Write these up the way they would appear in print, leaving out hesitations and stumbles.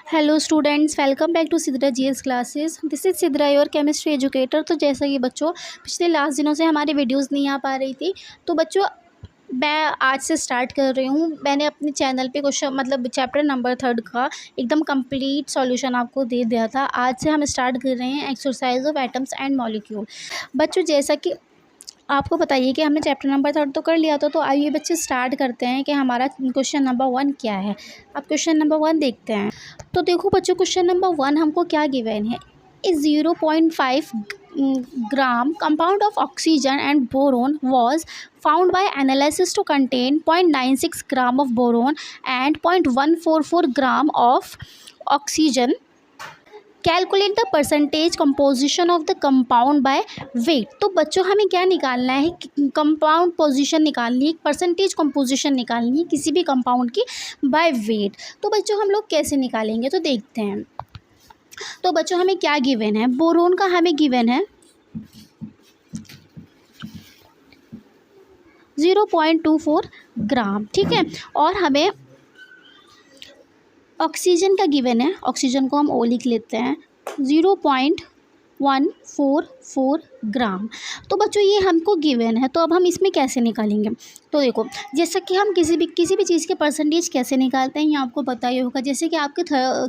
Hello students, welcome back to Sidra GS classes. This is Sidra your chemistry educator. तो जैसा कि बच्चों पिछले लास्ट दिनों से हमारी वीडियोस नहीं आ पा रही थी, तो बच्चों मैं आज से स्टार्ट कर रही हूँ। मैंने अपने चैनल पे क्वेश्चन चैप्टर नंबर 3 का एकदम कंप्लीट सॉल्यूशन आपको दे दिया था। आज से हम स्टार्ट कर रहे हैं exercise of atoms and molecule. बच्चों जैसा कि आपको बताइए कि हमने चैप्टर नंबर 3 तो कर लिया था, तो आइए बच्चे स्टार्ट करते हैं कि हमारा क्वेश्चन नंबर 1 क्या है। अब क्वेश्चन नंबर 1 देखते हैं। तो देखो बच्चों, क्वेश्चन नंबर 1 हमको क्या गिवन है। इस 0.5 gram compound of oxygen and boron was found by analysis to contain 0.96 gram of boron and 0.144 gram of oxygen. Calculate the percentage composition of the compound by weight. तो बच्चों हमें क्या निकालना है, कंपाउंड पोजीशन निकालनी है, परसेंटेज कंपोजिशन निकालनी है किसी भी कंपाउंड की बाय वेट। तो बच्चों हम लोग कैसे निकालेंगे, तो देखते हैं। तो बच्चों हमें क्या गिवन है, बोरोन का हमें गिवन है 0.24 ग्राम, ठीक है। और हमें ऑक्सीजन का गिवन है, ऑक्सीजन को हम ओ लिख लेते हैं 0.144 ग्राम। तो बच्चों ये हमको गिवन है, तो अब हम इसमें कैसे निकालेंगे। तो देखो, जैसा कि हम किसी भी चीज़ के परसेंटेज कैसे निकालते हैं ये आपको पता ही होगा। जैसे कि आपके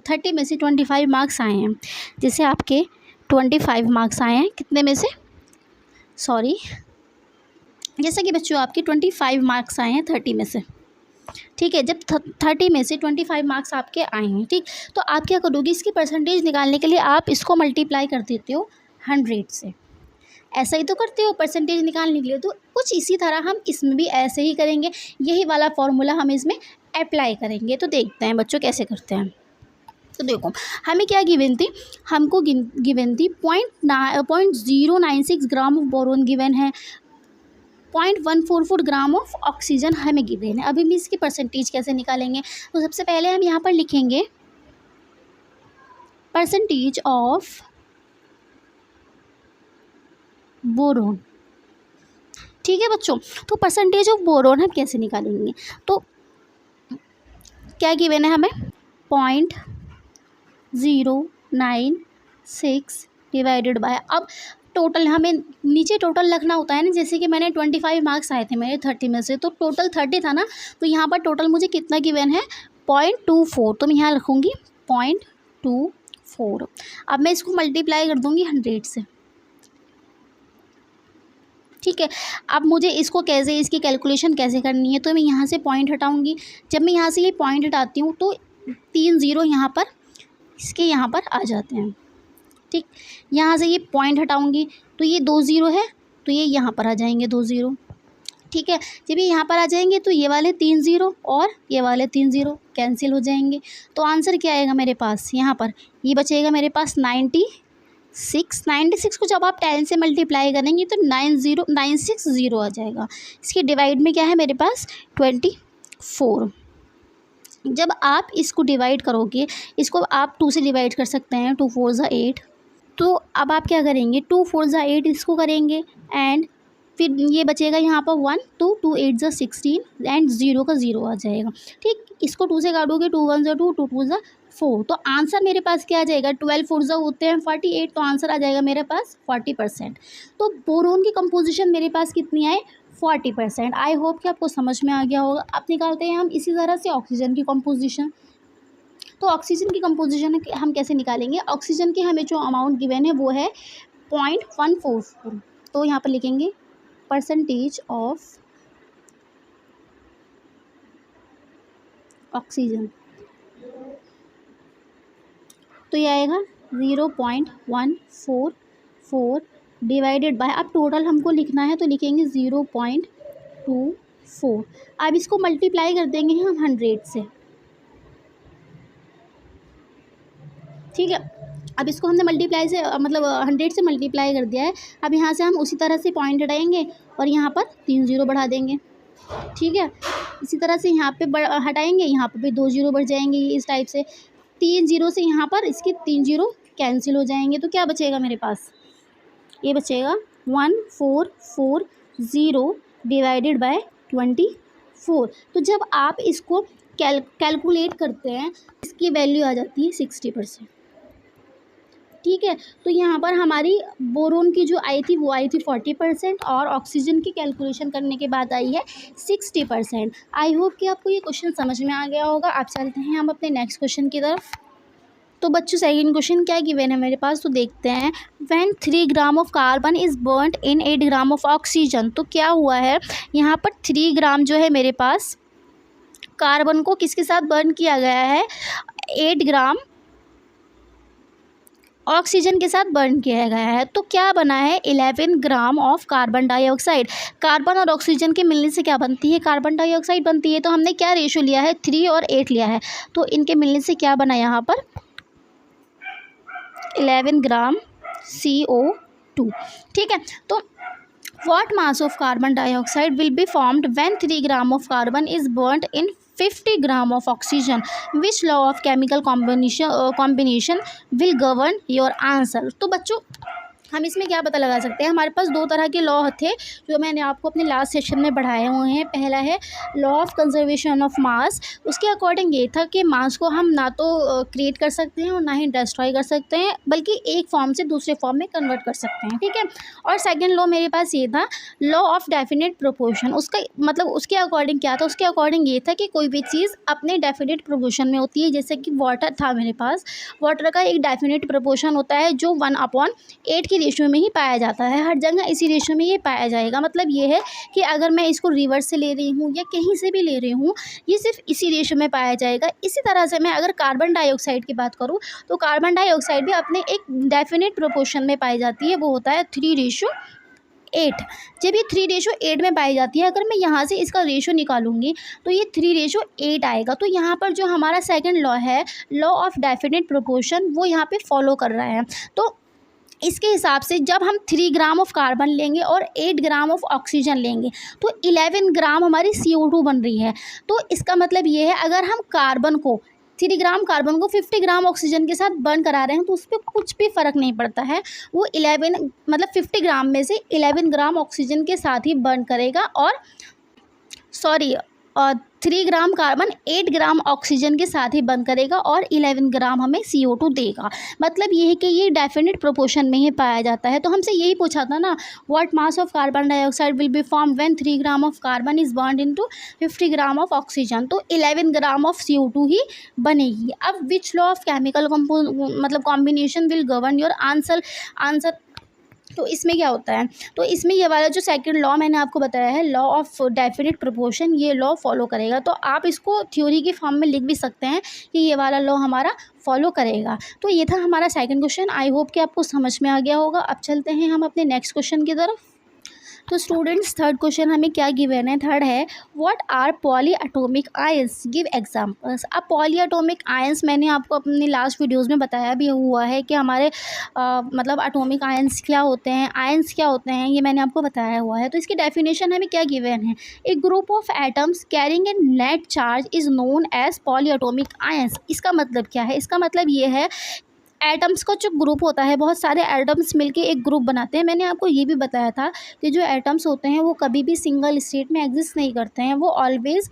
30 में से 25 मार्क्स आए हैं, जैसे आपके 25 मार्क्स आए हैं कितने में से, सॉरी, जैसे कि बच्चों आपके 25 मार्क्स आए हैं 30 में से, ठीक है। जब 30 में से 25 मार्क्स आपके आए हैं, ठीक, तो आप क्या करोगे, इसकी परसेंटेज निकालने के लिए आप इसको मल्टीप्लाई कर देते हो 100 से। ऐसा ही तो करते हो परसेंटेज निकालने के लिए। तो कुछ इसी तरह हम इसमें भी ऐसे ही करेंगे, यही वाला फॉर्मूला हम इसमें अप्लाई करेंगे। तो देखते हैं बच्चों कैसे करते हैं। तो देखो हमें क्या गिवन थी, हमको गिवन थी 0.96 ग्राम ऑफ बोरोन गिवन है, 0.144 ग्राम ऑफ ऑक्सीजन हमें गिवन है। अभी हम इसकी परसेंटेज कैसे निकालेंगे। तो सबसे पहले हम यहाँ पर लिखेंगे परसेंटेज ऑफ बोरोन, ठीक है बच्चों। तो परसेंटेज ऑफ बोरोन हम कैसे निकालेंगे, तो क्या गिवन है हमें 0.096 डिवाइडेड बाय, अब टोटल हमें नीचे टोटल लिखना होता है ना। जैसे कि मैंने 25 मार्क्स आए थे मेरे 30 में से, तो टोटल 30 था ना, तो यहाँ पर टोटल मुझे कितना गिवन है 0.24, तो मैं यहाँ रखूँगी 0.24। अब मैं इसको मल्टीप्लाई कर दूँगी 100 से, ठीक है। अब मुझे इसको कैसे, इसकी कैलकुलेशन कैसे करनी है, तो मैं यहाँ से पॉइंट हटाऊँगी। जब मैं यहाँ से ये पॉइंट हटाती हूँ तो 3 0 यहाँ पर इसके यहाँ पर आ जाते हैं, ठीक। यहाँ से ये पॉइंट हटाऊंगी तो ये 2 0 है, तो ये यहाँ पर आ जाएंगे 2 0, ठीक है। जब ये यहाँ पर आ जाएंगे तो ये वाले 3 0 और ये वाले 3 0 कैंसिल हो जाएंगे। तो आंसर क्या आएगा मेरे पास, यहाँ पर ये बचेगा मेरे पास 96 को जब आप 10 से मल्टीप्लाई करेंगे तो 960 आ जाएगा। इसके डिवाइड में क्या है मेरे पास 24। जब आप इसको डिवाइड करोगे, इसको आप 2 से डिवाइड कर सकते हैं, 2 4 ज़ा 8। तो अब आप क्या करेंगे, 2 4 ज़ा 8 इसको करेंगे, एंड फिर ये बचेगा यहाँ पर 1, तो 2 8 ज़ा 16 एंड 0 का 0 आ जाएगा, ठीक। इसको 2 से काटोगे, 2 1 ज़ा 2, 2 2 ज़ा 4, तो आंसर मेरे पास क्या आ जाएगा, 12 4 ज़ा होते हैं 48, तो आंसर आ जाएगा मेरे पास 40%। तो बोरोन की कंपोजिशन मेरे पास कितनी आए, 40%। आई होप कि आपको समझ में आ गया होगा। अब निकालते हैं हम इसी तरह से ऑक्सीजन की कंपोजिशन। तो ऑक्सीजन की कंपोजिशन हम कैसे निकालेंगे, ऑक्सीजन की हमें जो अमाउंट गिवन है वो है 0.144। तो यहाँ पर लिखेंगे परसेंटेज ऑफ ऑक्सीजन, तो ये आएगा 0.144 डिवाइडेड बाय, अब टोटल हमको लिखना है तो लिखेंगे 0.24। अब इसको मल्टीप्लाई कर देंगे हम 100 से, ठीक है। अब इसको हमने मल्टीप्लाई से 100 से मल्टीप्लाई कर दिया है। अब यहाँ से हम उसी तरह से पॉइंट हटाएंगे और यहाँ पर 3 0 बढ़ा देंगे, ठीक है। इसी तरह से यहाँ पे हटाएंगे, यहाँ पर भी 2 0 बढ़ जाएंगे, इस टाइप से 3 0 से यहाँ पर इसके 3 0 कैंसिल हो जाएंगे। तो क्या बचेगा मेरे पास, ये बचेगा 1440 डिवाइडेड बाय 24। तो जब आप इसको कैलकुलेट करते हैं इसकी वैल्यू आ जाती है 60%। ठीक है, तो यहाँ पर हमारी बोरोन की जो आई थी वो आई थी 40% और ऑक्सीजन की कैलकुलेशन करने के बाद आई है 60%। आई होप कि आपको ये क्वेश्चन समझ में आ गया होगा। आप चलते हैं हम अपने नेक्स्ट क्वेश्चन की तरफ। तो बच्चों सेकंड क्वेश्चन क्या गिवन है मेरे पास, तो देखते हैं। When 3 gram of carbon is burned in 8 gram of oxygen. तो क्या हुआ है यहाँ पर 3 ग्राम जो है मेरे पास कार्बन को किसके साथ बर्न किया गया है, 8 ग्राम ऑक्सीजन के साथ बर्न किया गया है। तो क्या बना है, 11 gram of carbon dioxide. Carbon और ऑक्सीजन के मिलने से क्या बनती है, कार्बन डाइऑक्साइड बनती है। तो हमने क्या रेशो लिया है, 3 और 8 लिया है। तो इनके मिलने से क्या बना यहाँ पर, 11 ग्राम CO2। ठीक है, तो what mass of carbon dioxide will be formed when 3 gram of carbon is burnt in 50 gram of oxygen? Which law of chemical combination will govern your answer? तो बच्चों हम इसमें क्या पता लगा सकते हैं, हमारे पास 2 तरह के लॉ थे जो मैंने आपको अपने लास्ट सेशन में पढ़ाए हुए हैं। पहला है law of conservation of mass. उसके अकॉर्डिंग ये था कि मास को हम ना तो क्रिएट कर सकते हैं और ना ही डिस्ट्रॉय कर सकते हैं, बल्कि एक फॉर्म से दूसरे फॉर्म में कन्वर्ट कर सकते हैं। ठीक है, और सेकेंड लॉ मेरे पास ये था लॉ ऑफ डेफिनेट प्रोपोर्शन। उसका मतलब उसके अकॉर्डिंग क्या था, उसके अकॉर्डिंग ये था कि कोई भी चीज़ अपने डेफिनेट प्रोपोर्शन में होती है। जैसे कि वाटर था मेरे पास, वाटर का एक डेफिनेट प्रोपोर्शन होता है जो 1/8 की रेशियो में ही पाया जाता है। हर जगह इसी रेशियो में ये पाया जाएगा। मतलब ये है कि अगर मैं इसको रिवर्स से ले रही हूँ या कहीं से भी ले रही हूँ, ये सिर्फ इसी रेशियो में पाया जाएगा। इसी तरह से मैं अगर कार्बन डाइऑक्साइड की बात करूँ तो कार्बन डाइऑक्साइड भी अपने एक डेफिनेट प्रोपोर्शन में पाई जाती है, वो होता है 3:8। जब ये 3:8 में पाई जाती है, अगर मैं यहाँ से इसका रेशो निकालूंगी तो ये 3:8 आएगा। तो यहाँ पर जो हमारा सेकंड लॉ है, लॉ ऑफ डेफिनेट प्रोपोर्शन, वो यहाँ पे फॉलो कर रहा है। तो इसके हिसाब से जब हम 3 ग्राम ऑफ कार्बन लेंगे और 8 ग्राम ऑफ ऑक्सीजन लेंगे तो 11 ग्राम हमारी CO2 बन रही है। तो इसका मतलब ये है, अगर हम कार्बन को 3 ग्राम कार्बन को 50 ग्राम ऑक्सीजन के साथ बर्न करा रहे हैं तो उस पर कुछ भी फ़र्क नहीं पड़ता है। वो 50 ग्राम में से 11 ग्राम ऑक्सीजन के साथ ही बर्न करेगा और 3 ग्राम कार्बन 8 ग्राम ऑक्सीजन के साथ ही बर्न करेगा और 11 ग्राम हमें CO2 देगा। मतलब ये है कि ये डेफिनेट प्रोपोर्शन में ही पाया जाता है। तो हमसे यही पूछा था ना, what mass of carbon dioxide will be form when 3 gram of carbon is burned into 50 gram of oxygen. तो 11 ग्राम ऑफ CO2 ही बनेगी। अब which law of chemical combination will govern your answer. तो इसमें क्या होता है, तो इसमें ये वाला जो सेकंड लॉ मैंने आपको बताया है, लॉ ऑफ डेफिनेट प्रोपोर्शन, ये लॉ फॉलो करेगा। तो आप इसको थ्योरी की फॉर्म में लिख भी सकते हैं कि ये वाला लॉ हमारा फॉलो करेगा। तो ये था हमारा सेकंड क्वेश्चन। आई होप कि आपको समझ में आ गया होगा। अब चलते हैं हम अपने नेक्स्ट क्वेश्चन की तरफ। तो स्टूडेंट्स थर्ड क्वेश्चन हमें क्या गिवन है, थर्ड है what are polyatomic ions, give examples. अब पॉली एटॉमिक आयंस मैंने आपको अपनी लास्ट वीडियोस में बताया भी हुआ है कि हमारे एटॉमिक आयंस क्या होते हैं, आयंस क्या होते हैं, ये मैंने आपको बताया हुआ है। तो इसकी डेफिनेशन हमें क्या गिवन है, a group of atoms carrying a net charge is known as polyatomic ions. इसका मतलब क्या है, इसका मतलब ये है एटम्स का जो ग्रुप होता है, बहुत सारे एटम्स मिलके एक ग्रुप बनाते हैं। मैंने आपको ये भी बताया था कि जो एटम्स होते हैं वो कभी भी सिंगल स्टेट में एग्जिस्ट नहीं करते हैं, वो ऑलवेज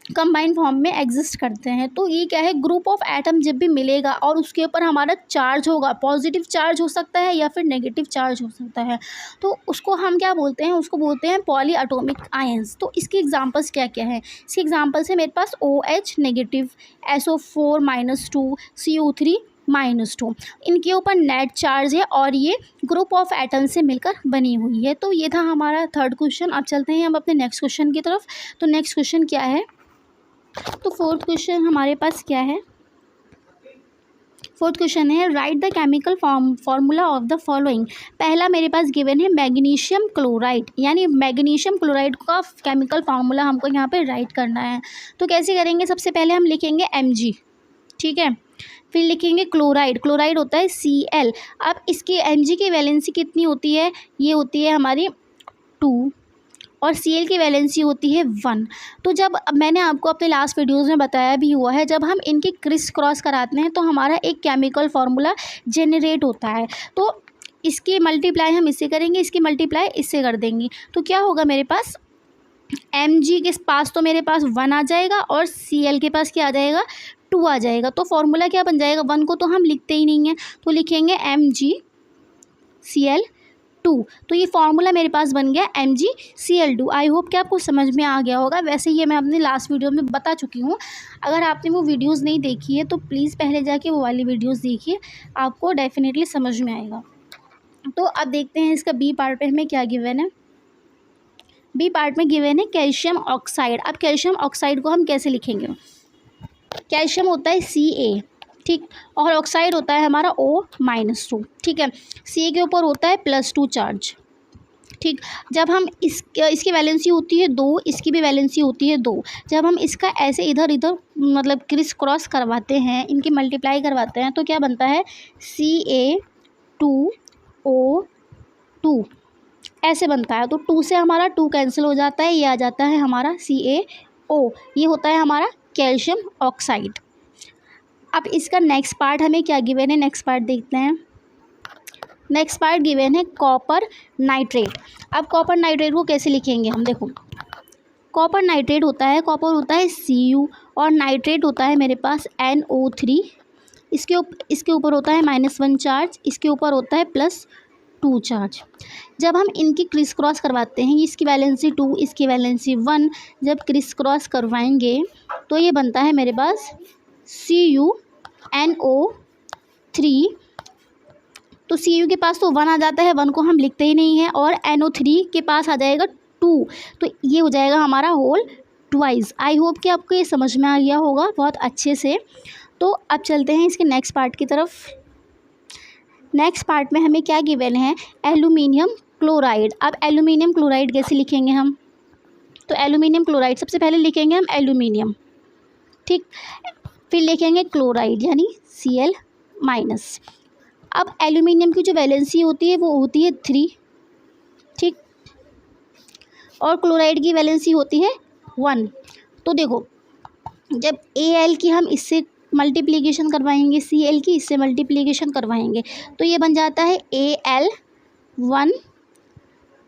कंबाइंड फॉर्म में एग्जिस्ट करते हैं। तो ये क्या है, ग्रुप ऑफ एटम जब भी मिलेगा और उसके ऊपर हमारा चार्ज होगा, पॉजिटिव चार्ज हो सकता है या फिर नेगेटिव चार्ज हो सकता है, तो उसको हम क्या बोलते हैं, उसको बोलते हैं पॉली एटॉमिक आयंस। तो इसके एग्जांपल्स क्या क्या हैं, इसके एग्जांपल्स है मेरे पास OH नेगेटिव, SO4-2, CO3 -2। इनके ऊपर नेट चार्ज है और ये ग्रुप ऑफ एटम से मिलकर बनी हुई है। तो ये था हमारा थर्ड क्वेश्चन। अब चलते हैं हम अपने नेक्स्ट क्वेश्चन की तरफ। तो नेक्स्ट क्वेश्चन क्या है, तो फोर्थ क्वेश्चन हमारे पास क्या है, फोर्थ क्वेश्चन है right the chemical formula of the following. पहला मेरे पास गिवन है मैग्नीशियम क्लोराइड, यानी मैग्नीशियम क्लोराइड का केमिकल फार्मूला हमको यहाँ पे राइट करना है। तो कैसे करेंगे, सबसे पहले हम लिखेंगे Mg, ठीक है, फिर लिखेंगे क्लोराइड, क्लोराइड होता है Cl। अब इसकी Mg की वैलेंसी कितनी होती है, ये होती है हमारी 2 और Cl की वैलेंसी होती है 1। तो जब मैंने आपको अपने लास्ट वीडियोस में बताया भी हुआ है, जब हम इनकी क्रिस क्रॉस कराते हैं तो हमारा एक केमिकल फार्मूला जनरेट होता है। तो इसकी मल्टीप्लाई हम इससे करेंगे, इसकी मल्टीप्लाई इससे कर देंगे, तो क्या होगा मेरे पास Mg के पास तो मेरे पास 1 आ जाएगा और Cl के पास क्या आ जाएगा, 2 आ जाएगा। तो फॉर्मूला क्या बन जाएगा, 1 को तो हम लिखते ही नहीं हैं, तो लिखेंगे MgCl2। तो ये फार्मूला मेरे पास बन गया MgCl2। आई होप कि आपको समझ में आ गया होगा। वैसे ये मैं अपने लास्ट वीडियो में बता चुकी हूँ। अगर आपने वो वीडियोस नहीं देखी है तो प्लीज़ पहले जाके वो वाली वीडियोस देखिए, आपको डेफिनेटली समझ में आएगा। तो अब देखते हैं इसका बी पार्ट में हमें क्या गिवन है। बी पार्ट में गिवन है कैल्शियम ऑक्साइड। अब कैल्शियम ऑक्साइड को हम कैसे लिखेंगे, कैल्शियम होता है Ca, ठीक, और ऑक्साइड होता है हमारा O-2, ठीक है। Ca के ऊपर होता है +2 चार्ज, ठीक। जब हम इसकी वैलेंसी होती है 2, इसकी भी वैलेंसी होती है 2। जब हम इसका ऐसे इधर इधर मतलब क्रिस क्रॉस करवाते हैं, इनकी मल्टीप्लाई करवाते हैं, तो क्या बनता है Ca2O2 ऐसे बनता है। तो 2 से हमारा 2 कैंसिल हो जाता है, ये आ जाता है हमारा CaO। ये होता है हमारा कैल्शियम ऑक्साइड। अब इसका नेक्स्ट पार्ट हमें क्या गिवन है, नेक्स्ट पार्ट देखते हैं। नेक्स्ट पार्ट गिवन है कॉपर नाइट्रेट। अब कॉपर नाइट्रेट को कैसे लिखेंगे हम, देखो कॉपर नाइट्रेट होता है, कॉपर होता है Cu और नाइट्रेट होता है मेरे पास NO3। इसके ऊपर होता है -1 चार्ज, इसके ऊपर होता है +2 चार्ज। जब हम इनकी क्रिस क्रॉस करवाते हैं, इसकी वैलेंसी 2, इसकी वैलेंसी 1, जब क्रिस क्रॉस करवाएंगे तो ये बनता है मेरे पास CuNO3। तो Cu के पास तो 1 आ जाता है, 1 को हम लिखते ही नहीं हैं, और NO3 के पास आ जाएगा 2, तो ये हो जाएगा हमारा होल ट्वाइस। आई होप कि आपको ये समझ में आ गया होगा बहुत अच्छे से। तो अब चलते हैं इसके नेक्स्ट पार्ट की तरफ। नेक्स्ट पार्ट में हमें क्या गिवन है, एल्यूमिनियम क्लोराइड। अब एल्यूमिनियम क्लोराइड कैसे लिखेंगे हम, तो एल्यूमिनियम क्लोराइड सबसे पहले लिखेंगे हम एल्यूमिनियम, ठीक, फिर लिखेंगे क्लोराइड यानी Cl-। अब एल्यूमिनियम की जो वैलेंसी होती है वो होती है 3, ठीक, और क्लोराइड की वैलेंसी होती है 1। तो देखो जब Al की हम इससे मल्टीप्लिकेशन करवाएंगे, Cl की इससे मल्टीप्लिकेशन करवाएंगे, तो ये बन जाता है Al1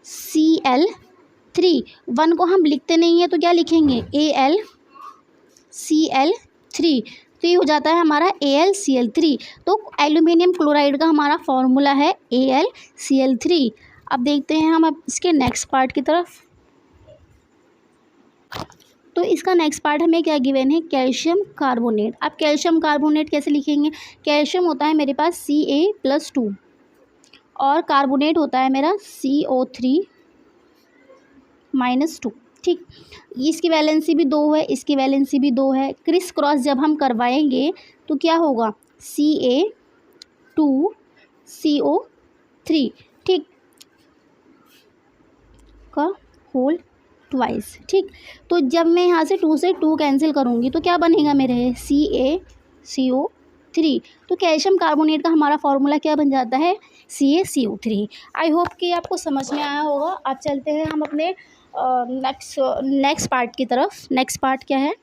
Cl3। 1 को हम लिखते नहीं है तो क्या लिखेंगे AlCl3, तो ये हो जाता है हमारा AlCl3। तो एल्यूमिनियम क्लोराइड का हमारा फॉर्मूला है AlCl3। अब देखते हैं हम अब इसके नेक्स्ट पार्ट की तरफ। तो इसका नेक्स्ट पार्ट हमें क्या गिवन है, कैल्शियम कार्बोनेट। अब कैल्शियम कार्बोनेट कैसे लिखेंगे, कैल्शियम होता है मेरे पास Ca+2 और कार्बोनेट होता है मेरा CO3-2, ठीक। इसकी वैलेंसी भी 2 है, इसकी वैलेंसी भी 2 है। क्रिस क्रॉस जब हम करवाएंगे तो क्या होगा Ca2CO3, ठीक, का होल ट्वाइस, ठीक। तो जब मैं यहाँ से 2 से 2 कैंसिल करूँगी तो क्या बनेगा मेरे CaCO3। तो कैल्शियम कार्बोनेट का हमारा फॉर्मूला क्या बन जाता है CaCO3। आई होप कि आपको समझ में आया होगा। अब चलते हैं हम अपने नेक्स्ट पार्ट की तरफ। नेक्स्ट पार्ट क्या है,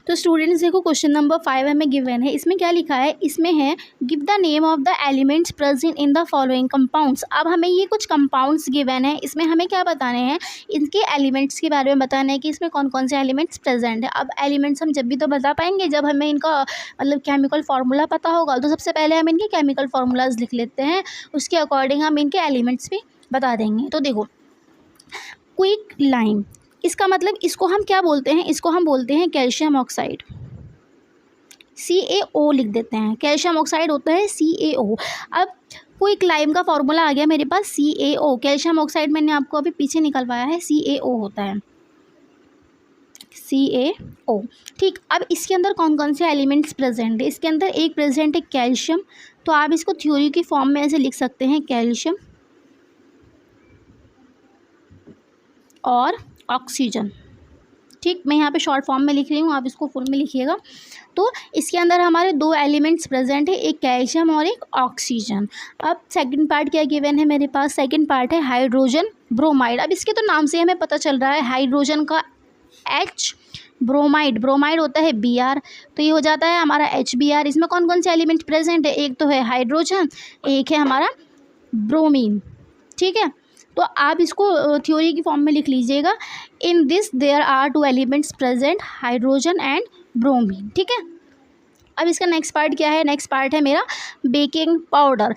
तो स्टूडेंट्स देखो क्वेश्चन नंबर 5 हमें गिवन है। इसमें क्या लिखा है, इसमें है give the name of the elements present in the following compounds. अब हमें ये कुछ कंपाउंड्स गिवन है, इसमें हमें क्या बताने हैं, इनके एलिमेंट्स के बारे में बताना है कि इसमें कौन कौन से एलिमेंट्स प्रेजेंट है। अब एलिमेंट्स हम जब भी तो बता पाएंगे जब हमें इनका मतलब केमिकल फार्मूला पता होगा। तो सबसे पहले हम इनके केमिकल फार्मूलाज लिख लेते हैं, उसके अकॉर्डिंग हम इनके एलिमेंट्स भी बता देंगे। तो देखो क्विक लाइम, इसका मतलब इसको हम क्या बोलते हैं, इसको हम बोलते हैं कैल्शियम ऑक्साइड, CaO लिख देते हैं। कैल्शियम ऑक्साइड होता है CaO। अब क्विक लाइम का फॉर्मूला आ गया मेरे पास CaO। कैल्शियम ऑक्साइड मैंने आपको अभी पीछे निकलवाया है, CaO होता है CaO, ठीक। अब इसके अंदर कौन कौन से एलिमेंट्स प्रेजेंट है, इसके अंदर एक प्रेजेंट है कैल्शियम। तो आप इसको थ्योरी की फॉर्म में ऐसे लिख सकते हैं, कैल्शियम और ऑक्सीजन, ठीक। मैं यहाँ पे शॉर्ट फॉर्म में लिख रही हूँ, आप इसको फुल में लिखिएगा। तो इसके अंदर हमारे 2 एलिमेंट्स प्रेजेंट है, एक कैल्शियम और एक ऑक्सीजन। अब सेकंड पार्ट क्या गिवन है मेरे पास, सेकंड पार्ट है हाइड्रोजन ब्रोमाइड। अब इसके तो नाम से हमें पता चल रहा है हाइड्रोजन का H, ब्रोमाइड होता है Br, तो ये हो जाता है हमारा HBr। इसमें कौन कौन से एलिमेंट प्रेजेंट है, एक तो है हाइड्रोजन, एक है हमारा ब्रोमीन, ठीक है। तो आप इसको थ्योरी की फॉर्म में लिख लीजिएगा। In this there are 2 elements present, hydrogen and bromine. ठीक है, अब इसका नेक्स्ट पार्ट क्या है? नेक्स्ट पार्ट है मेरा बेकिंग पाउडर।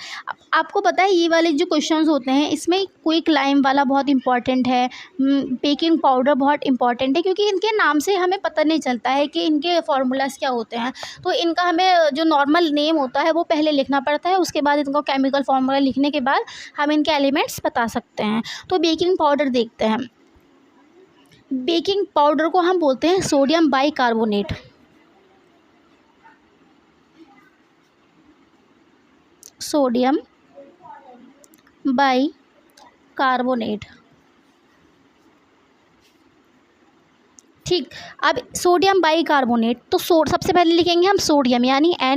आपको पता है ये वाले जो क्वेश्चंस होते हैं इसमें क्विक लाइम वाला बहुत इंपॉर्टेंट है, बेकिंग पाउडर बहुत इंपॉर्टेंट है, क्योंकि इनके नाम से हमें पता नहीं चलता है कि इनके फार्मूलाज क्या होते हैं। तो इनका हमें जो नॉर्मल नेम होता है वो पहले लिखना पड़ता है, उसके बाद इनको केमिकल फार्मूला लिखने के बाद हम इनके एलिमेंट्स बता सकते हैं। तो बेकिंग पाउडर देखते हैं। बेकिंग पाउडर को हम बोलते हैं सोडियम बाइकार्बोनेट। Sodium bicarbonate. ठीक, अब सोडियम बाइकार्बोनेट तो सबसे पहले लिखेंगे हम सोडियम यानी Na,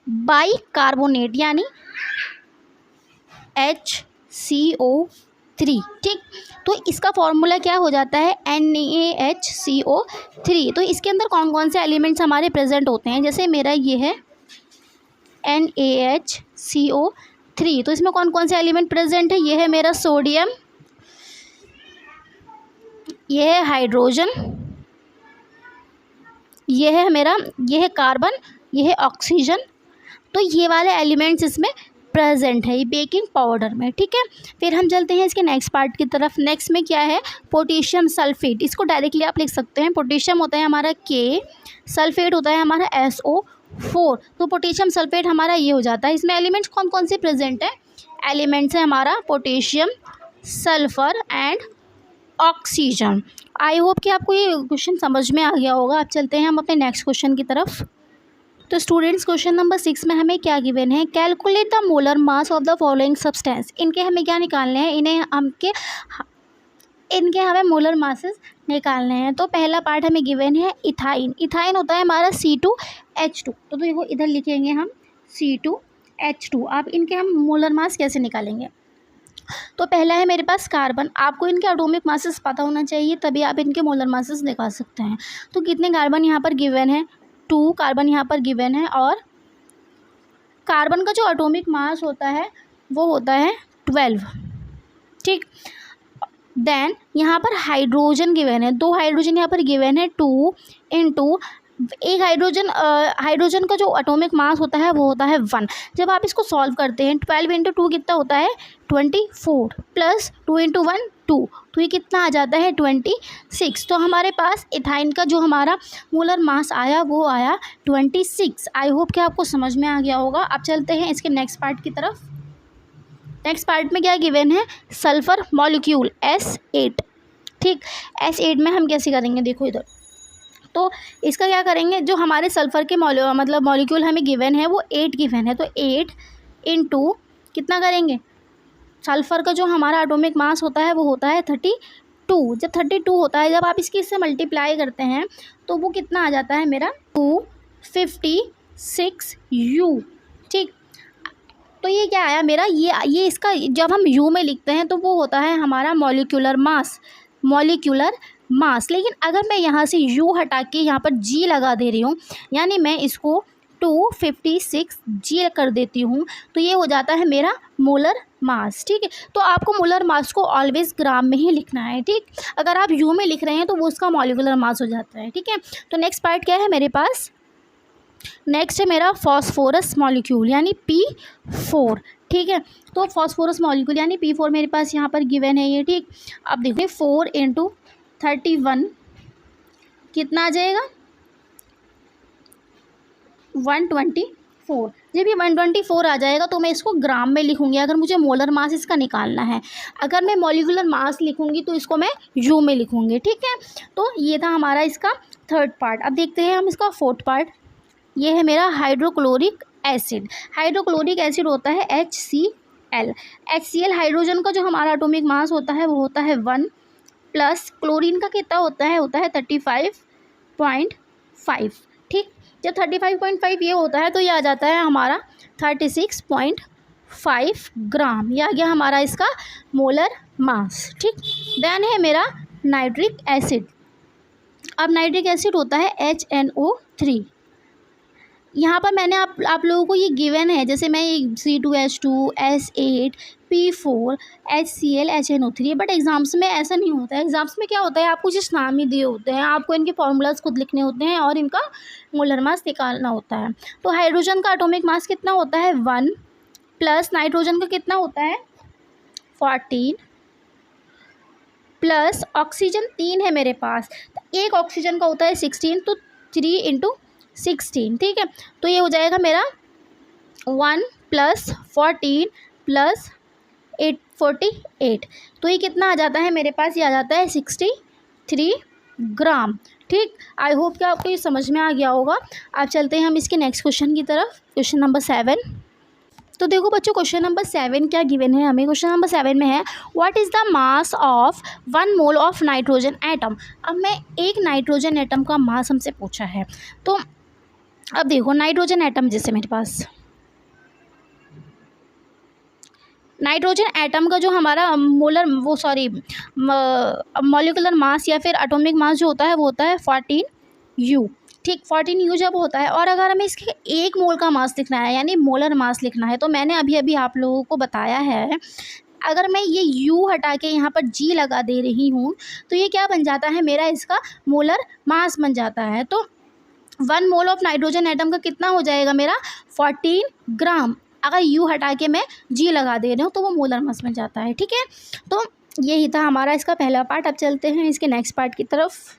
बाइकार्बोनेट यानी HCO3। ठीक, तो इसका फॉर्मूला क्या हो जाता है? NaHCO3। तो इसके अंदर कौन कौन से एलिमेंट्स हमारे प्रेजेंट होते हैं? जैसे मेरा ये है NaHCO3, तो इसमें कौन कौन से एलिमेंट प्रेजेंट है? ये है मेरा सोडियम, ये है हाइड्रोजन, ये है मेरा, ये है कार्बन, ये है ऑक्सीजन। तो ये वाले एलिमेंट्स इसमें प्रेजेंट है ये बेकिंग पाउडर में। ठीक है, फिर हम चलते हैं इसके नेक्स्ट पार्ट की तरफ। नेक्स्ट में क्या है? Potassium sulphate. इसको डायरेक्टली आप लिख सकते हैं, पोटेशियम होता है हमारा K, सल्फेट होता है हमारा SO4। तो पोटेशियम सल्फेट हमारा ये हो जाता है। इसमें एलिमेंट्स कौन कौन से प्रेजेंट है? एलिमेंट्स है हमारा potassium, sulphur and oxygen. I hope कि आपको ये क्वेश्चन समझ में आ गया होगा। अब चलते हैं हम अपने नेक्स्ट क्वेश्चन की तरफ। तो स्टूडेंट्स क्वेश्चन नंबर 6 में हमें क्या गिवन है? Calculate the molar mass of the following substance. इनके हमें क्या निकालने हैं? इनके हमें मोलर मासेस निकालने हैं। तो पहला पार्ट हमें गिवन है इथाइन। इथाइन होता है हमारा C2H2। तो देखो इधर लिखेंगे हम C2H2। अब इनके हम मोलर मास कैसे निकालेंगे? तो पहला है मेरे पास कार्बन। आपको इनके एटॉमिक मासेस पता होना चाहिए, तभी आप इनके मोलर मासेस निकाल सकते हैं। तो कितने कार्बन यहाँ पर गिवन है? 2 कार्बन यहाँ पर गिवन है, और कार्बन का जो एटॉमिक मास होता है वो होता है 12। ठीक, देन यहाँ पर हाइड्रोजन गिवन है, 2 हाइड्रोजन यहाँ पर गिवन है, 2 इंटू एक हाइड्रोजन का जो एटॉमिक मास होता है वो होता है 1। जब आप इसको सॉल्व करते हैं 12 इंटू 2 कितना होता है? 24 प्लस 2 इंटू 1 2, तो ये कितना आ जाता है? 26। तो हमारे पास इथाइन का जो हमारा मोलर मास आया वो आया 26। आई होप कि आपको समझ में आ गया होगा। अब चलते हैं इसके नेक्स्ट पार्ट की तरफ। नेक्स्ट पार्ट में क्या गिवन है? Sulphur molecule S8। ठीक, S8 में हम कैसे करेंगे? देखो इधर, तो इसका क्या करेंगे? जो हमारे सल्फ़र के मॉलिक्यूल हमें गिवन है वो 8 गिवन है। तो 8 इंटू कितना करेंगे? सल्फ़र का जो हमारा एटॉमिक मास होता है वो होता है 32। जब 32 होता है, जब आप इससे मल्टीप्लाई करते हैं तो वो कितना आ जाता है मेरा? 256U। ठीक, तो ये क्या आया मेरा? ये इसका जब हम U में लिखते हैं तो वो होता है हमारा मॉलिक्यूलर मास। लेकिन अगर मैं यहाँ से U हटा के यहाँ पर G लगा दे रही हूँ, यानी मैं इसको 256G कर देती हूँ, तो ये हो जाता है मेरा मोलर मास। ठीक है, तो आपको मोलर मास को ऑलवेज ग्राम में ही लिखना है। ठीक, अगर आप U में लिख रहे हैं तो वो उसका मॉलिक्यूलर मास हो जाता है। ठीक है, तो नेक्स्ट पार्ट क्या है मेरे पास? नेक्स्ट है मेरा फॉस्फोरस मॉलिक्यूल यानी P4। ठीक है, तो फॉस्फोरस मॉलिक्यूल यानी P4 मेरे पास यहाँ पर गिवन है ये। ठीक, अब देखिए 4 इंटू 31 कितना आ जाएगा? 124। जब ये 124 आ जाएगा तो मैं इसको ग्राम में लिखूंगी, अगर मुझे मोलर मास इसका निकालना है। अगर मैं मॉलिक्यूलर मास लिखूंगी तो इसको मैं U में लिखूंगी। ठीक है, तो ये था हमारा इसका थर्ड पार्ट। अब देखते हैं हम इसका फोर्थ पार्ट। ये है मेरा हाइड्रोक्लोरिक एसिड। हाइड्रोक्लोरिक एसिड होता है HCl। हाइड्रोजन का जो हमारा एटॉमिक मास होता है वो होता है 1, प्लस क्लोरीन का कितना होता है? 35.5। ठीक, जब 35.5 ये होता है तो ये आ जाता है हमारा 36.5 ग्राम। ये आ गया हमारा इसका मोलर मास। ठीक, देन है मेरा नाइट्रिक एसिड। अब नाइट्रिक एसिड होता है HNO3। यहाँ पर मैंने आप लोगों को ये गिवन है, जैसे मैं C2H2, S8, P4HCl HNO3। But exams में ऐसा नहीं होता है। एग्ज़ाम्स में क्या होता है, आपको जिस नाम ही दिए होते हैं, आपको इनके फार्मूलाज खुद लिखने होते हैं और इनका मोलर मास निकालना होता है। तो हाइड्रोजन का एटॉमिक मास कितना होता है 1, प्लस नाइट्रोजन का कितना होता है 14, प्लस ऑक्सीजन 3 है मेरे पास, तो एक ऑक्सीजन का होता है 16, तो 3 × 16, ठीक है। तो ये हो जाएगा मेरा 1 + 14 + 8 48। तो ये कितना आ जाता है मेरे पास, ये आ जाता है 63 ग्राम। ठीक, आई होप कि आपको ये समझ में आ गया होगा। अब चलते हैं हम इसके नेक्स्ट क्वेश्चन की तरफ, क्वेश्चन नंबर 7। तो देखो बच्चों, क्वेश्चन नंबर 7 क्या गिवन है हमें। क्वेश्चन नंबर 7 में है what is the mass of 1 mole of nitrogen atom. अब मैं एक नाइट्रोजन एटम का मास हमसे पूछा है। तो अब देखो, नाइट्रोजन एटम जैसे मेरे पास नाइट्रोजन एटम का जो हमारा मॉलिक्यूलर मास या फिर एटॉमिक मास जो होता है वो होता है 14U। ठीक, 14U जब होता है, और अगर हमें इसके 1 मोल का मास लिखना है यानी मोलर मास लिखना है, तो मैंने अभी अभी आप लोगों को बताया है, अगर मैं ये U हटा के यहाँ पर G लगा दे रही हूँ तो ये क्या बन जाता है मेरा, इसका मोलर मास बन जाता है। तो 1 मोल ऑफ नाइट्रोजन एटम का कितना हो जाएगा मेरा 14 ग्राम। अगर U हटा के मैं G लगा दे रही हूँ तो वो मोलर मास बन जाता है। ठीक है, तो यही था हमारा इसका पहला पार्ट। अब चलते हैं इसके नेक्स्ट पार्ट की तरफ।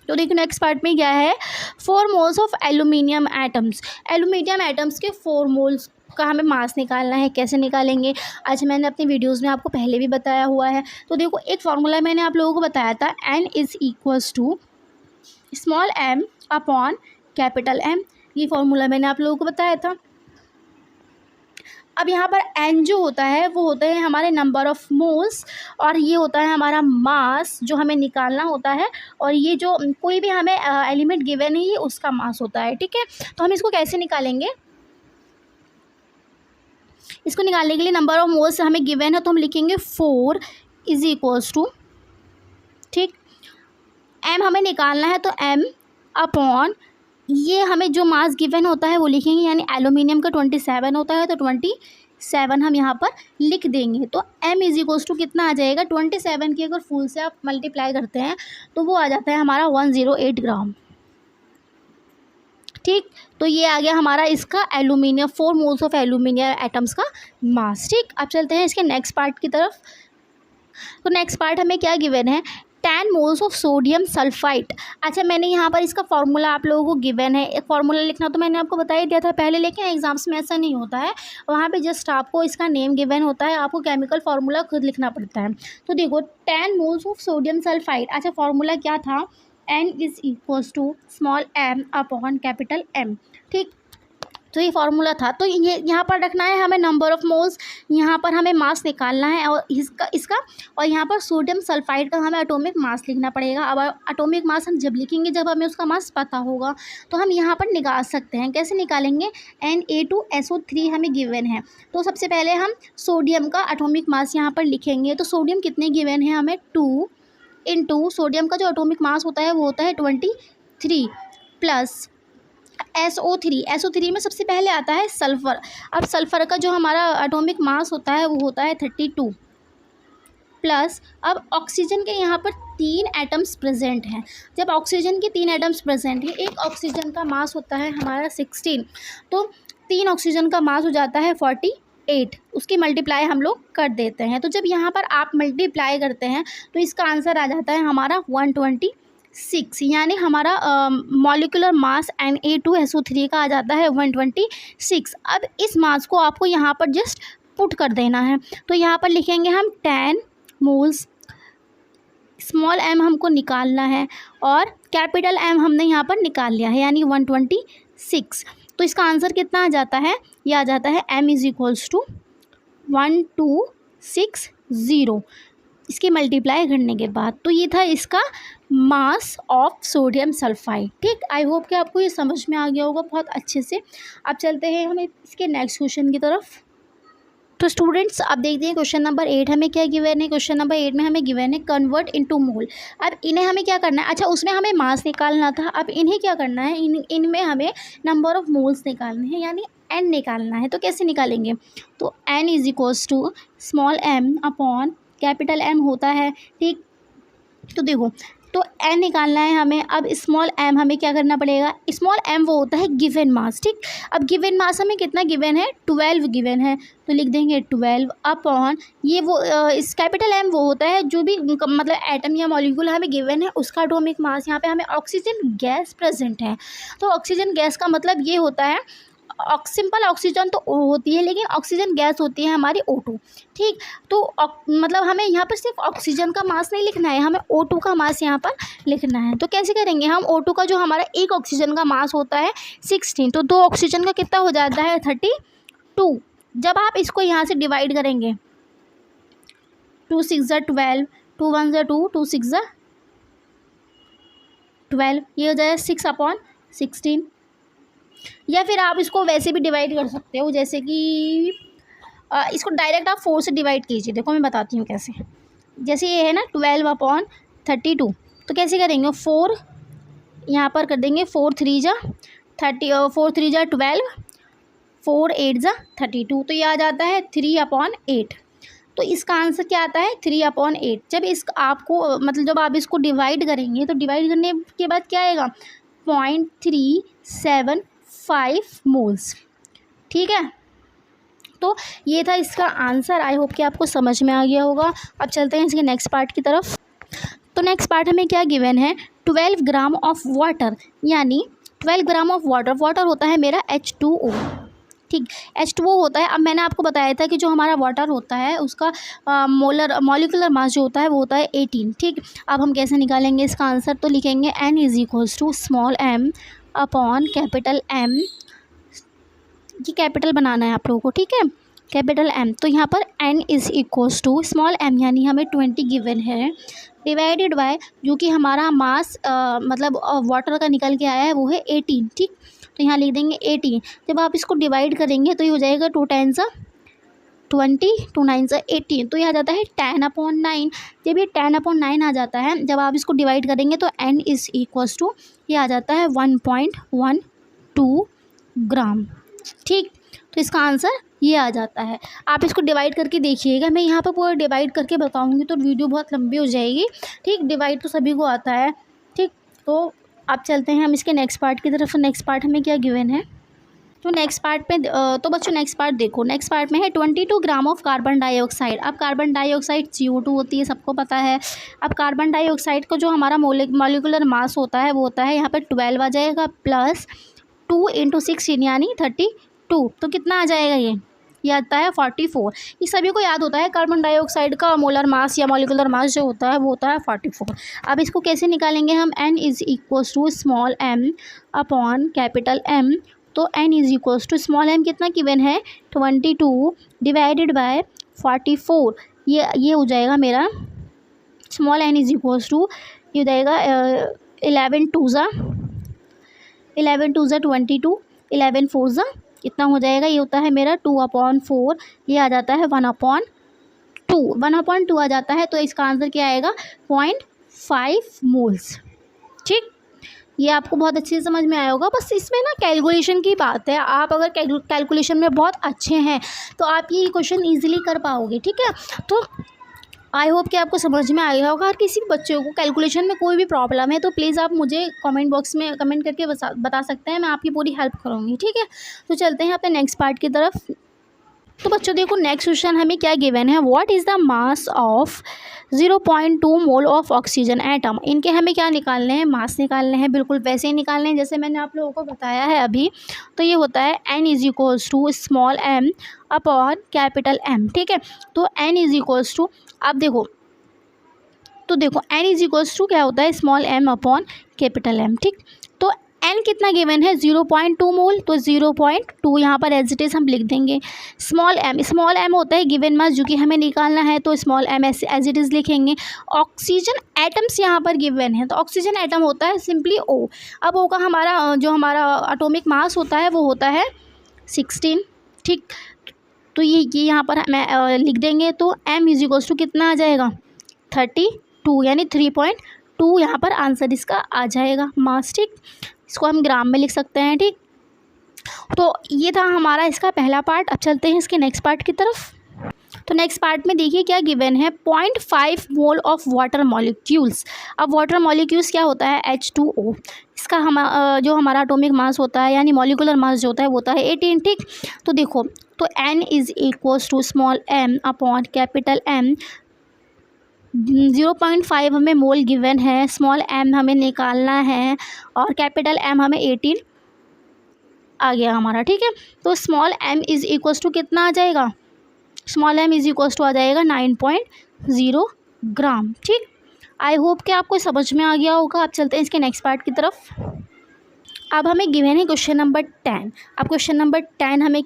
तो देखो नेक्स्ट पार्ट में क्या है, 4 moles of aluminium atoms. Aluminium atoms के 4 मोल्स का हमें मास निकालना है। कैसे निकालेंगे, आज मैंने अपनी वीडियोस में आपको पहले भी बताया हुआ है। तो देखो, एक फार्मूला मैंने आप लोगों को बताया था, N = small m upon capital M। ये फार्मूला मैंने आप लोगों को बताया था। अब यहाँ पर N जो होता है वो होता है हमारे नंबर ऑफ़ मोल्स, और ये होता है हमारा मास जो हमें निकालना होता है, और ये जो कोई भी हमें एलिमेंट गिवन है ये उसका मास होता है। ठीक है, तो हम इसको कैसे निकालेंगे, इसको निकालने के लिए नंबर ऑफ़ मोल्स हमें गिवन है, तो हम लिखेंगे 4 = ठीक, M हमें निकालना है तो M अपॉन ये हमें जो मास गिवन होता है वो लिखेंगे, यानी एल्यूमिनियम का 27 होता है तो 27 हम यहाँ पर लिख देंगे। तो M = कितना आ जाएगा, 27 की अगर फुल से आप मल्टीप्लाई करते हैं तो वो आ जाता है हमारा 108 ग्राम। ठीक, तो ये आ गया हमारा इसका aluminium 4 moles of aluminium atoms का मास। ठीक, अब चलते हैं इसके नेक्स्ट पार्ट की तरफ। तो नेक्स्ट पार्ट हमें क्या गिवन है, 10 मोल्स ऑफ सोडियम सल्फाइड। अच्छा, मैंने यहाँ पर इसका फार्मूला आप लोगों को गिवन है, एक फार्मूला लिखना तो मैंने आपको बता ही दिया था पहले, लेकिन एग्जाम्स में ऐसा नहीं होता है, वहाँ पे जस्ट आपको इसका नेम गिवन होता है, आपको केमिकल फार्मूला खुद लिखना पड़ता है। तो देखो 10 मोल्स ऑफ सोडियम सल्फाइड। अच्छा, फार्मूला क्या था, N = small m upon capital M। ठीक, तो ये फार्मूला था। तो ये यहाँ पर रखना है हमें नंबर ऑफ़ मोल्स, यहाँ पर हमें मास निकालना है और इसका और यहाँ पर सोडियम सल्फाइड का हमें एटॉमिक मास लिखना पड़ेगा। अब एटॉमिक मास हम जब लिखेंगे जब हमें उसका मास पता होगा, तो हम यहाँ पर निकाल सकते हैं। कैसे निकालेंगे, Na2SO3 हमें गिवन है, तो सबसे पहले हम सोडियम का एटॉमिक मास यहाँ पर लिखेंगे। तो सोडियम कितने गिवन है हमें, 2 × सोडियम का जो एटॉमिक मास होता है वो होता है 23 प्लस SO3 में सबसे पहले आता है सल्फ़र। अब सल्फ़र का जो हमारा एटॉमिक मास होता है वो होता है 32 प्लस, अब ऑक्सीजन के यहाँ पर 3 एटम्स प्रेजेंट हैं। जब ऑक्सीजन के 3 एटम्स प्रेजेंट हैं, एक ऑक्सीजन का मास होता है हमारा 16, तो 3 ऑक्सीजन का मास हो जाता है 48, उसकी मल्टीप्लाई हम लोग कर देते हैं। तो जब यहाँ पर आप मल्टीप्लाई करते हैं तो इसका आंसर आ जाता है हमारा 126, यानी हमारा मॉलिक्यूलर मास Na2SO3 का आ जाता है 126। अब इस मास को आपको यहाँ पर जस्ट पुट कर देना है। तो यहाँ पर लिखेंगे हम 10 मोल्स, स्मॉल m हमको निकालना है और कैपिटल M हमने यहाँ पर निकाल लिया है, यानी 126। तो इसका आंसर कितना आ जाता है, यह आ जाता है M = 1260 इसकी मल्टीप्लाई करने के बाद। तो ये था इसका मास ऑफ सोडियम सल्फाइड। ठीक, आई होप कि आपको ये समझ में आ गया होगा बहुत अच्छे से। अब चलते हैं हम इसके नेक्स्ट क्वेश्चन की तरफ। तो स्टूडेंट्स, अब देखते हैं क्वेश्चन नंबर 8 हमें क्या गिवन है। क्वेश्चन नंबर 8 में हमें गिवन है कन्वर्ट इनटू मोल। अब इन्हें हमें क्या करना है, अच्छा उसमें हमें मास निकालना था, अब इन्हें क्या करना है, इनमें हमें नंबर ऑफ़ मोल्स निकालने हैं, यानी N निकालना है। तो कैसे निकालेंगे, तो n is equals to small m upon capital M होता है, ठीक। तो देखो, तो n निकालना है हमें। अब स्मॉल m हमें क्या करना पड़ेगा, स्मॉल m वो होता है गिवन मास, ठीक। अब गिवन मास हमें कितना गिवन है, 12 गिवन है, तो लिख देंगे 12 अपॉन ये वो इस कैपिटल M वो होता है जो भी मतलब एटम या मॉलिक्यूल हमें गिवन है उसका एटॉमिक मास। यहाँ पे हमें ऑक्सीजन गैस प्रेजेंट है, तो ऑक्सीजन गैस का मतलब ये होता है, सिंपल ऑक्सीजन तो O होती है लेकिन ऑक्सीजन गैस होती है हमारी O2, ठीक। तो मतलब हमें यहाँ पर सिर्फ ऑक्सीजन का मास नहीं लिखना है, हमें O2 का मास यहाँ पर लिखना है। तो कैसे करेंगे हम, O2 का जो हमारा एक ऑक्सीजन का मास होता है 16, तो 2 ऑक्सीजन का कितना हो जाता है 32। जब आप इसको यहाँ से डिवाइड करेंगे, 2 6 12, 2 1 2, 2 6 12, ये हो जाएगा 6/16। या फिर आप इसको वैसे भी डिवाइड कर सकते हो, जैसे कि इसको डायरेक्ट आप 4 से डिवाइड कीजिए। देखो मैं बताती हूँ कैसे। जैसे ये है ना 12/32, तो कैसे करेंगे, 4 यहाँ पर कर देंगे, 4 3 जा 30, 4 3 जा 12, 4 8 जा 32, तो ये आ जाता है 3/8। तो इसका आंसर क्या आता है 3/8। जब इस आपको मतलब जब आप इसको डिवाइड करेंगे तो डिवाइड करने के बाद क्या आएगा 0.375 मोल्स, ठीक है। तो ये था इसका आंसर। आई होप कि आपको समझ में आ गया होगा। अब चलते हैं इसके नेक्स्ट पार्ट की तरफ। तो नेक्स्ट पार्ट हमें क्या गिवन है, 12 ग्राम ऑफ वाटर, यानी 12 ग्राम ऑफ वाटर होता है मेरा H2O, ठीक। H2O होता है। अब मैंने आपको बताया था कि जो हमारा वाटर होता है उसका मॉलिक्यूलर मास जो होता है वो होता है 18, ठीक। अब हम कैसे निकालेंगे इसका आंसर, तो लिखेंगे n is equals to small m upon capital M। ये कैपिटल बनाना है आप लोगों को, ठीक है, कैपिटल M। तो यहाँ पर n is equals to small m यानी हमें 20 गिवन है, डिवाइडेड बाय जो कि हमारा मास मतलब वाटर का निकल के आया है वो है 18, ठीक। तो यहाँ लिख देंगे 18। जब आप इसको डिवाइड करेंगे तो ये हो जाएगा 2 10 20, 2 9 18, तो ये आ जाता है 10/9। जब ये 10/9 आ जाता है, जब आप इसको डिवाइड करेंगे तो n इज इक्वल्स टू ये आ जाता है 1.12 ग्राम, ठीक। तो इसका आंसर ये आ जाता है। आप इसको डिवाइड करके देखिएगा, मैं यहाँ पर पूरा डिवाइड करके बताऊँगी तो वीडियो बहुत लंबी हो जाएगी, ठीक। डिवाइड तो सभी को आता है, ठीक। तो अब चलते हैं हम इसके नेक्स्ट पार्ट की तरफ। नेक्स्ट पार्ट हमें क्या गिवन है, तो नेक्स्ट पार्ट में तो बच्चों नेक्स्ट पार्ट देखो, नेक्स्ट पार्ट में है 22 ग्राम ऑफ कार्बन डाइऑक्साइड। अब कार्बन डाइऑक्साइड CO2 होती है, सबको पता है। अब कार्बन डाइऑक्साइड का जो हमारा मॉलिक्यूलर मास होता है वो होता है यहाँ पर 12 आ जाएगा, प्लस 2 × 16 यानी 32, तो कितना आ जाएगा ये आता है 44। ये सभी को याद होता है, कार्बन डाइऑक्साइड का मोलर मास या मॉलिक्यूलर मास जो होता है वो होता है 44। अब इसको कैसे निकालेंगे हम, n is equals to small m upon capital M। तो n is equals to small m कितना गिवन है 22 डिवाइडेड बाय 44, ये हो जाएगा मेरा small n is equals to ये हो जाएगा 11 2 22, 11 4 कितना हो जाएगा, ये होता है मेरा 2/4, ये आ जाता है 1/2 आ जाता है। तो इसका आंसर क्या आएगा 0.5 मोल्स, ठीक। ये आपको बहुत अच्छे से समझ में आया होगा। बस इसमें ना कैलकुलेशन की बात है, आप अगर कैलकुलेशन में बहुत अच्छे हैं तो आप ये क्वेश्चन ईजिली कर पाओगे, ठीक है। तो आई होप कि आपको समझ में आया होगा। और किसी बच्चों को कैलकुलेशन में कोई भी प्रॉब्लम है तो प्लीज़ आप मुझे कमेंट बॉक्स में कमेंट करके बता सकते हैं, मैं आपकी पूरी हेल्प करूँगी, ठीक है। तो चलते हैं अपने नेक्स्ट पार्ट की तरफ। तो बच्चों देखो नेक्स्ट क्वेश्चन हमें क्या गिवन है, what is the mass of 0.2 mole of oxygen atom. इनके हमें क्या निकालने हैं, मास निकालने हैं, बिल्कुल वैसे ही निकालने हैं जैसे मैंने आप लोगों को बताया है अभी। तो ये होता है n is equals to small m upon capital M, ठीक है। तो n इज इक्वल्स टू, आप देखो तो देखो n इज इक्वल्स टू क्या होता है small m upon capital M, ठीक। तो n कितना गिवन है 0.2 मोल, तो 0.2 यहाँ पर एज इट इज़ हम लिख देंगे। स्मॉल m होता है गिवन मास जो कि हमें निकालना है, तो small m as it is लिखेंगे। ऑक्सीजन एटम्स यहाँ पर गिवन है, तो ऑक्सीजन एटम होता है सिंपली O। अब O का हमारा जो हमारा एटॉमिक मास होता है वो होता है 16, ठीक। तो ये यहाँ पर मैं लिख देंगे, तो m इज इक्वल्स टू कितना आ जाएगा 32 यानी 3.2 यहाँ पर आंसर इसका आ जाएगा मास, ठीक। इसको हम ग्राम में लिख सकते हैं, ठीक। तो ये था हमारा इसका पहला पार्ट। अब चलते हैं इसके नेक्स्ट पार्ट की तरफ। तो नेक्स्ट पार्ट में देखिए क्या गिवन है, 0.5 मोल ऑफ वाटर मॉलिक्यूल्स। अब वाटर मॉलिक्यूल्स क्या होता है, H2O। इसका जो हमारा एटॉमिक मास होता है यानी मॉलिकुलर मास जो होता है वो होता है 18, ठीक। तो देखो, तो N is equals to small m upon capital M। 0.5 हमें मोल गिवन है, स्मॉल m हमें निकालना है और कैपिटल M हमें 18 आ गया हमारा, ठीक है। तो small m is equals to कितना आ जाएगा, small m is equals to आ जाएगा 9.0 ग्राम, ठीक। आई होप कि आपको समझ में आ गया होगा। आप चलते हैं इसके नेक्स्ट पार्ट की तरफ। अब हमें गिवन है क्वेश्चन नंबर 10। अब क्वेश्चन नंबर 10 हमें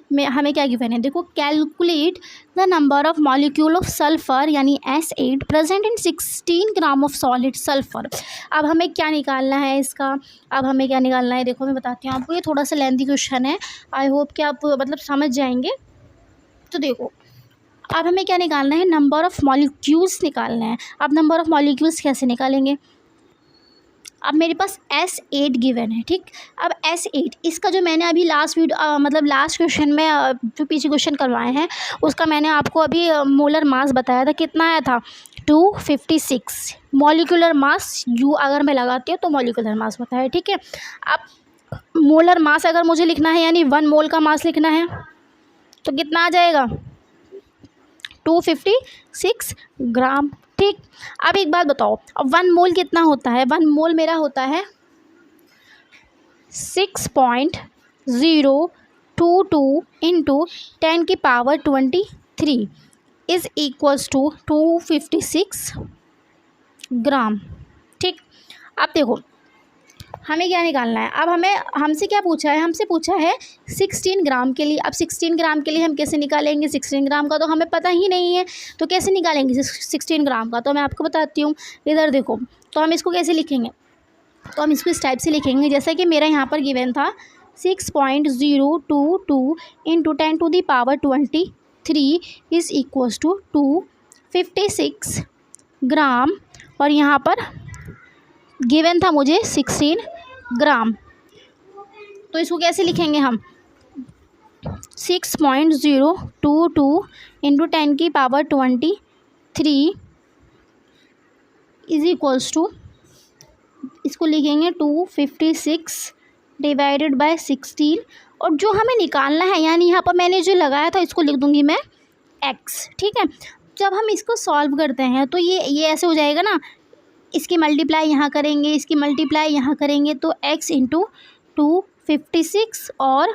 क्या गिवन है, देखो, calculate the number of molecule of sulphur यानी S8 present in 16 gram of solid sulphur. अब हमें क्या निकालना है इसका, अब हमें क्या निकालना है, देखो मैं बताती हूँ आपको। ये थोड़ा सा लेंथी क्वेश्चन है, आई होप कि आप मतलब समझ जाएंगे। तो देखो, अब हमें क्या निकालना है, नंबर ऑफ़ मॉलिक्यूल्स निकालना है। अब नंबर ऑफ़ मॉलिक्यूल्स कैसे निकालेंगे, अब मेरे पास S8 गिवन है, ठीक। अब S8 इसका जो मैंने अभी लास्ट क्वेश्चन में जो पीछे क्वेश्चन करवाए हैं उसका मैंने आपको अभी मोलर मास बताया था, कितना आया था 256। मॉलिकुलर मास U अगर मैं लगाती हूँ तो मॉलिकुलर मास होता है, ठीक है। अब मोलर मास अगर मुझे लिखना है यानी 1 मोल का मास लिखना है तो कितना आ जाएगा 256 ग्राम, ठीक। अब एक बात बताओ, अब 1 मोल कितना होता है, 1 मोल मेरा होता है 6.022 इंटू 10 की पावर 23 इज़ इक्वल्स टू 256 ग्राम, ठीक। अब देखो हमें क्या निकालना है, अब हमसे क्या पूछा है, हमसे पूछा है 16 ग्राम के लिए। अब 16 ग्राम के लिए हम कैसे निकालेंगे, 16 ग्राम का तो हमें पता ही नहीं है, तो कैसे निकालेंगे 16 ग्राम का, तो मैं आपको बताती हूँ। इधर देखो, तो हम इसको कैसे लिखेंगे, तो हम इसको इस टाइप से लिखेंगे जैसा कि मेरा यहाँ पर गिवन था 6.022 into 10 to the power 23 is equals to 256 gram, और यहाँ पर गिवन था मुझे 16 ग्राम। तो इसको कैसे लिखेंगे हम, 6.022 इंटू 10 की पावर 23 इज इक्वल्स टू, इसको लिखेंगे 256 डिवाइडेड बाय 16, और जो हमें निकालना है यानी यहाँ पर मैंने जो लगाया था इसको लिख दूँगी मैं x, ठीक है। जब हम इसको सॉल्व करते हैं तो ये ऐसे हो जाएगा ना, इसकी मल्टीप्लाई यहाँ करेंगे, इसकी मल्टीप्लाई यहाँ करेंगे, तो x इंटू 256 और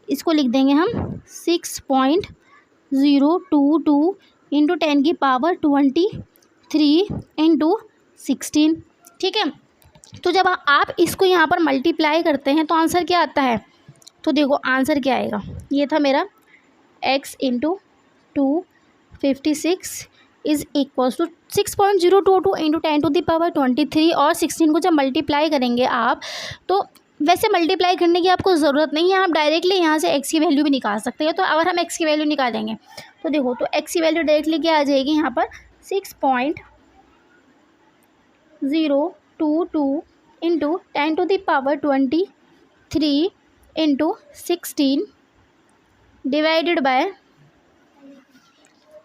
इसको लिख देंगे हम 6.022 इंटू 10 की पावर 23 इंटू 16, ठीक है। तो जब आप इसको यहाँ पर मल्टीप्लाई करते हैं तो आंसर क्या आता है, तो देखो आंसर क्या आएगा, ये था मेरा x into 256 is equals to 6.022 into 10 to the power 23 और 16 को जब मल्टीप्लाई करेंगे आप, तो वैसे मल्टीप्लाई करने की आपको ज़रूरत नहीं है, आप डायरेक्टली यहाँ से x की वैल्यू भी निकाल सकते हैं। तो अगर हम x की वैल्यू निकालेंगे तो देखो, तो x की वैल्यू डायरेक्टली क्या आ जाएगी यहाँ पर 6.022 into 10 to the power 23 into 16 divided by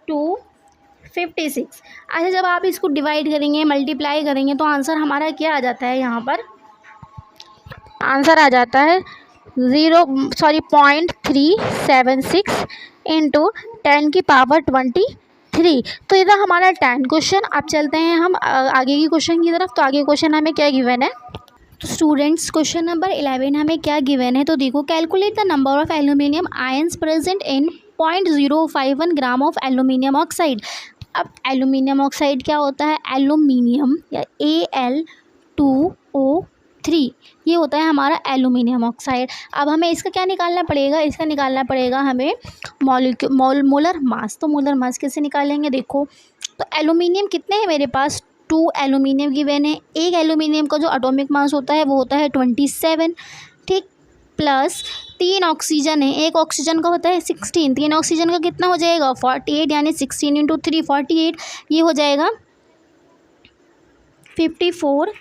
256। अच्छा, जब आप इसको डिवाइड करेंगे मल्टीप्लाई करेंगे तो आंसर हमारा क्या आ जाता है, यहाँ पर आंसर आ जाता है 0.376 इंटू 10 की पावर 23। तो ये था हमारा 10 क्वेश्चन। अब चलते हैं हम आगे की क्वेश्चन की तरफ। तो आगे क्वेश्चन हमें क्या गिवन है, तो स्टूडेंट्स क्वेश्चन नंबर 11 हमें क्या गिवन है, तो देखो, calculate the number of aluminium ions present in 0.051 gram of aluminium oxide. अब एल्यूमिनियम ऑक्साइड क्या होता है, एल्यूमिनियम या Al2O3 ये होता है हमारा एल्यूमिनियम ऑक्साइड। अब हमें इसका क्या निकालना पड़ेगा, इसका निकालना पड़ेगा हमें मोलर मास। तो मोलर मास कैसे निकालेंगे, देखो, तो एल्यूमिनियम कितने हैं मेरे पास, 2 एल्यूमिनियम गिवन है। एक एल्यूमिनियम का जो एटॉमिक मास होता है वो होता है 27, ठीक, प्लस 3 ऑक्सीजन है, एक ऑक्सीजन का होता है 16, 3 ऑक्सीजन का कितना हो जाएगा 48, यानी 16 इंटू 3 48, ये हो जाएगा 54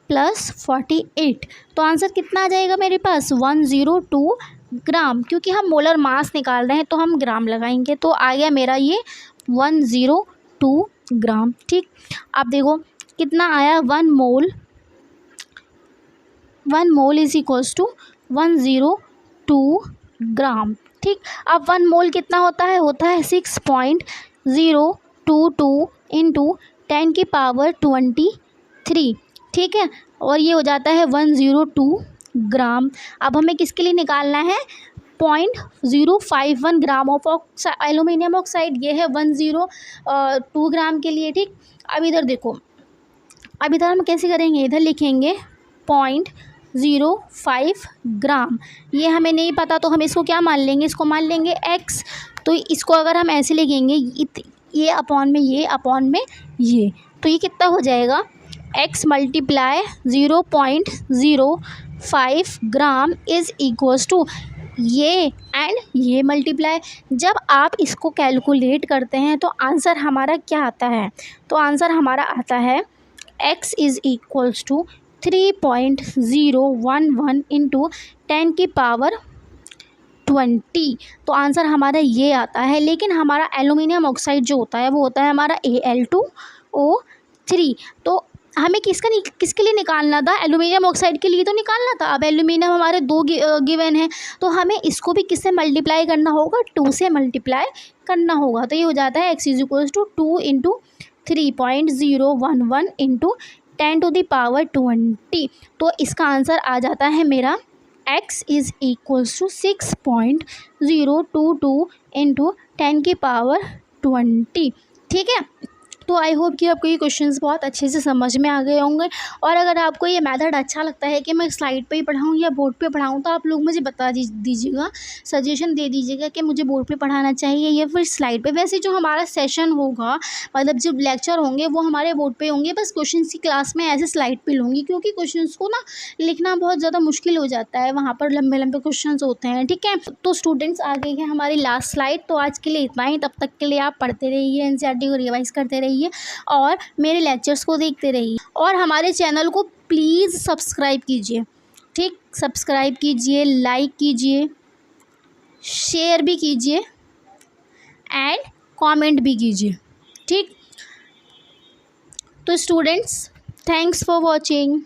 प्लस 48। तो आंसर कितना आ जाएगा मेरे पास 1029 ग्राम, क्योंकि हम मोलर मास निकाल रहे हैं तो हम ग्राम लगाएंगे। तो आ गया मेरा ये 102 ग्राम। ठीक, अब देखो कितना आया, 1 मोल इज इक्वल्स टू 102 ग्राम। ठीक, अब 1 मोल कितना होता है 6.022 इंटू 10⁻23। ठीक है, और ये हो जाता है 102 ग्राम। अब हमें किसके लिए निकालना है, 0.051 ग्राम ऑफ एल्यूमिनियम ऑक्साइड। ये है 102 ग्राम के लिए। ठीक, अब इधर देखो, अब इधर हम कैसे करेंगे, इधर लिखेंगे 0.05 ग्राम। ये हमें नहीं पता तो हम इसको क्या मान लेंगे, इसको मान लेंगे x। तो इसको अगर हम ऐसे लिखेंगे, ये अपॉन में ये अपॉन में ये, तो ये कितना हो जाएगा, x multiply 0.05 gram is equals to ये एंड ये मल्टीप्लाई। जब आप इसको कैलकुलेट करते हैं तो आंसर हमारा क्या आता है, तो आंसर हमारा आता है x is equals to 3.011 into 10⁻20। तो आंसर हमारा ये आता है। लेकिन हमारा एल्यूमिनियम ऑक्साइड जो होता है वो होता है हमारा Al2O3। तो हमें किसके लिए निकालना था, एल्यूमिनियम ऑक्साइड के लिए तो निकालना था। अब एल्यूमिनियम हमारे 2 गिवन है, तो हमें इसको भी किससे मल्टीप्लाई करना होगा, 2 से मल्टीप्लाई करना होगा। तो ये हो जाता है x is equals to 2 into 3.011 into 10⁻20। तो इसका आंसर आ जाता है मेरा x is equals to 6.022 into 10⁻20। ठीक है, तो आई होप कि आपको ये क्वेश्चंस बहुत अच्छे से समझ में आ गए होंगे। और अगर आपको ये मेथड अच्छा लगता है कि मैं स्लाइड पे ही पढ़ाऊँ या बोर्ड पे पढ़ाऊँ, तो आप लोग मुझे बता दीजिएगा, सजेशन दे दीजिएगा कि मुझे बोर्ड पे पढ़ाना चाहिए या फिर स्लाइड पे। वैसे जो हमारा सेशन होगा, मतलब जो लेक्चर होंगे वो हमारे बोर्ड पे होंगे, बस क्वेश्चन की क्लास में ऐसे स्लाइड पर लूँगी, क्योंकि क्वेश्चन को ना लिखना बहुत ज़्यादा मुश्किल हो जाता है, वहाँ पर लंबे लंबे क्वेश्चन होते हैं। ठीक है, तो स्टूडेंट्स आ गई है हमारी लास्ट स्लाइड। तो आज के लिए इतना ही, तब तक के लिए आप पढ़ते रहिए, एनसीईआरटी को रिवाइज करते रहिए और मेरे लेक्चर्स को देखते रहिए। और हमारे चैनल को प्लीज़ सब्सक्राइब कीजिए। ठीक, सब्सक्राइब कीजिए, लाइक कीजिए, शेयर भी कीजिए एंड कमेंट भी कीजिए। ठीक, तो स्टूडेंट्स, थैंक्स फॉर वॉचिंग।